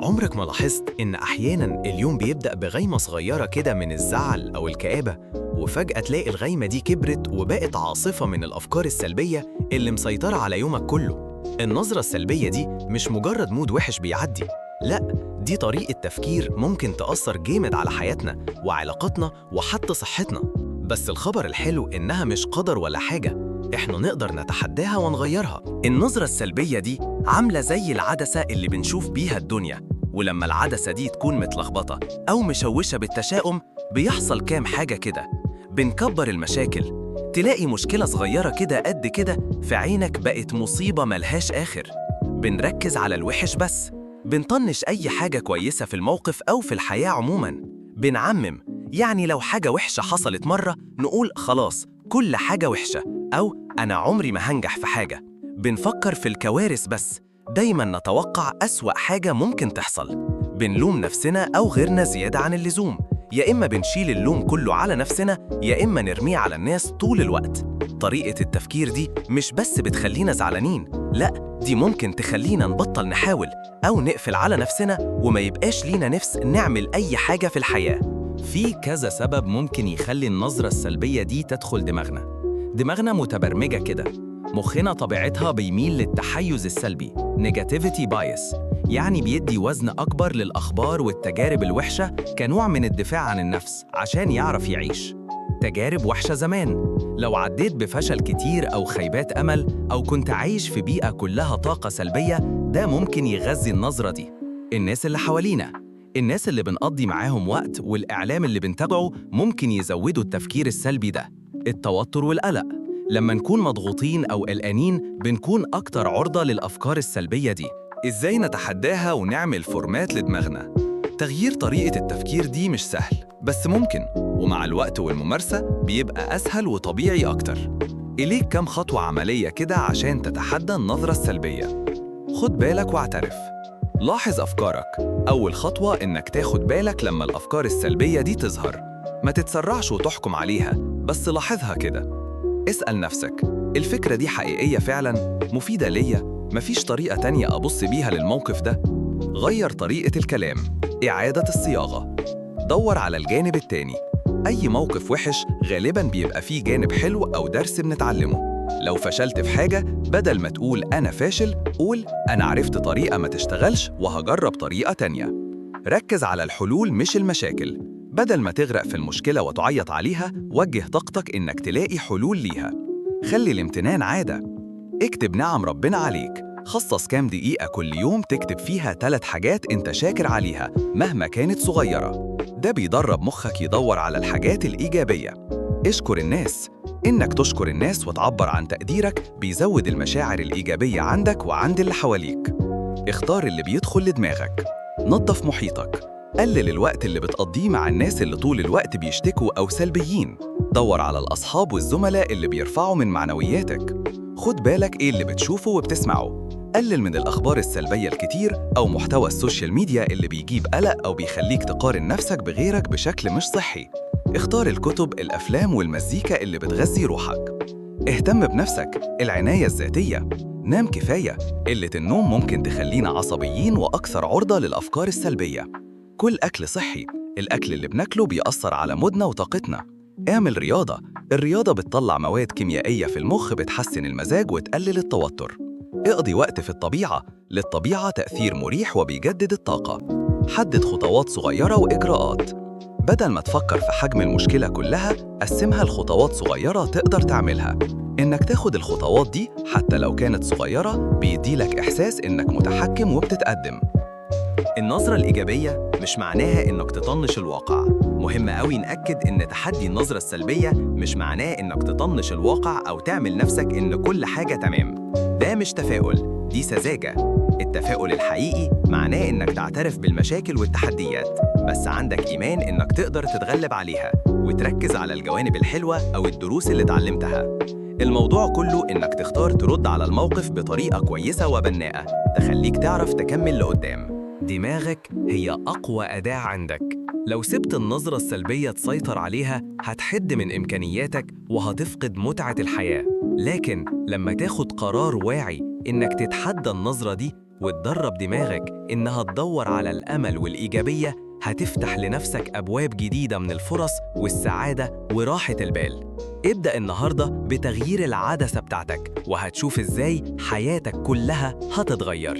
عمرك ما لاحظت إن أحياناً اليوم بيبدأ بغيمة صغيرة كده من الزعل أو الكآبة، وفجأة تلاقي الغيمة دي كبرت وبقت عاصفة من الأفكار السلبية اللي مسيطرة على يومك كله؟ النظرة السلبية دي مش مجرد مود وحش بيعدي، لأ، دي طريقة تفكير ممكن تأثر جامد على حياتنا وعلاقاتنا وحتى صحتنا. بس الخبر الحلو إنها مش قدر ولا حاجة، إحنا نقدر نتحداها ونغيرها. النظرة السلبية دي عاملة زي العدسة اللي بنشوف بيها الدنيا، ولما العدسة دي تكون متلخبطة أو مشوشة بالتشاؤم بيحصل كام حاجة كده. بنكبر المشاكل، تلاقي مشكلة صغيرة كده قد كده في عينك بقت مصيبة ملهاش آخر. بنركز على الوحش بس، بنطنش أي حاجة كويسة في الموقف أو في الحياة عموماً. بنعمم، يعني لو حاجة وحشة حصلت مرة نقول خلاص كل حاجة وحشة، أو أنا عمري ما هنجح في حاجة. بنفكر في الكوارث بس، دايما نتوقع أسوأ حاجة ممكن تحصل. بنلوم نفسنا أو غيرنا زيادة عن اللزوم، يا إما بنشيل اللوم كله على نفسنا يا إما نرميه على الناس طول الوقت. طريقة التفكير دي مش بس بتخلينا زعلانين، لأ، دي ممكن تخلينا نبطل نحاول أو نقفل على نفسنا وما يبقاش لينا نفس نعمل أي حاجة في الحياة. في كذا سبب ممكن يخلي النظرة السلبية دي تدخل دماغنا متبرمجة كده. مخنا طبيعتها بيميل للتحيز السلبي negativity bias، يعني بيدي وزن أكبر للأخبار والتجارب الوحشة كنوع من الدفاع عن النفس عشان يعرف يعيش. تجارب وحشة زمان، لو عديت بفشل كتير أو خيبات أمل أو كنت عايش في بيئة كلها طاقة سلبية، ده ممكن يغذي النظرة دي. الناس اللي حوالينا، الناس اللي بنقضي معاهم وقت والإعلام اللي بنتابعه ممكن يزودوا التفكير السلبي ده. التوتر والقلق، لما نكون مضغوطين أو قلقانين بنكون أكتر عرضة للأفكار السلبية دي. إزاي نتحداها ونعمل فورمات لدماغنا؟ تغيير طريقة التفكير دي مش سهل، بس ممكن، ومع الوقت والممارسة بيبقى أسهل وطبيعي أكتر. إليك كام خطوة عملية كده عشان تتحدى النظرة السلبية. خد بالك واعترف. لاحظ أفكارك. أول خطوة إنك تاخد بالك لما الأفكار السلبية دي تظهر. ما تتسرعش وتحكم عليها، بس لاحظها كده. اسأل نفسك، الفكرة دي حقيقية فعلاً؟ مفيدة ليا؟ مفيش طريقة تانية أبص بيها للموقف ده؟ غير طريقة الكلام. إعادة الصياغة. دور على الجانب التاني. أي موقف وحش غالباً بيبقى فيه جانب حلو أو درس بنتعلمه. لو فشلت في حاجة، بدل ما تقول أنا فاشل، قول أنا عرفت طريقة ما تشتغلش وهجرب طريقة تانية. ركز على الحلول مش المشاكل. بدل ما تغرق في المشكلة وتعيط عليها، وجه طاقتك إنك تلاقي حلول ليها. خلي الامتنان عادة. اكتب نعم ربنا عليك. خصص كام دقيقة كل يوم تكتب فيها 3 حاجات انت شاكر عليها مهما كانت صغيرة. ده بيدرب مخك يدور على الحاجات الإيجابية. اشكر الناس. إنك تشكر الناس وتعبر عن تقديرك بيزود المشاعر الإيجابية عندك وعند اللي حواليك. اختار اللي بيدخل لدماغك. نظف محيطك. قلل الوقت اللي بتقضيه مع الناس اللي طول الوقت بيشتكوا أو سلبيين. دور على الأصحاب والزملاء اللي بيرفعوا من معنوياتك. خد بالك إيه اللي بتشوفه وبتسمعه. قلل من الأخبار السلبية الكتير أو محتوى السوشيال ميديا اللي بيجيب قلق أو بيخليك تقارن نفسك بغيرك بشكل مش صحي. اختار الكتب، الأفلام والمزيكا اللي بتغذي روحك. اهتم بنفسك، العناية الذاتية. نام كفاية، قلة النوم ممكن تخلينا عصبيين وأكثر عرضة للأفكار السلبية. كل أكل صحي، الأكل اللي بناكله بيأثر على مودنا وطاقتنا. اعمل رياضة، الرياضة بتطلع مواد كيميائية في المخ بتحسن المزاج وتقلل التوتر. اقضي وقت في الطبيعة، للطبيعة تأثير مريح وبيجدد الطاقة. حدد خطوات صغيرة وإجراءات. بدل ما تفكر في حجم المشكلة كلها، قسمها لخطوات صغيرة تقدر تعملها. إنك تاخد الخطوات دي حتى لو كانت صغيرة بيديلك إحساس إنك متحكم وبتتقدم. النظرة الإيجابية مش معناها إنك تطنش الواقع. مهم قوي نأكد إن تحدي النظرة السلبية مش معناه إنك تطنش الواقع أو تعمل نفسك إن كل حاجة تمام. ده مش تفاؤل، دي سذاجة. التفاؤل الحقيقي معناه إنك تعترف بالمشاكل والتحديات، بس عندك إيمان إنك تقدر تتغلب عليها وتركز على الجوانب الحلوة أو الدروس اللي اتعلمتها. الموضوع كله إنك تختار ترد على الموقف بطريقة كويسة وبناءة تخليك تعرف تكمل لقدام. دماغك هي أقوى أداة عندك. لو سبت النظرة السلبية تسيطر عليها هتحد من إمكانياتك وهتفقد متعة الحياة. لكن لما تاخد قرار واعي إنك تتحدى النظرة دي وتدرب دماغك إنها تدور على الأمل والإيجابية، هتفتح لنفسك أبواب جديدة من الفرص والسعادة وراحة البال. ابدأ النهاردة بتغيير العدسة بتاعتك، وهتشوف إزاي حياتك كلها هتتغير.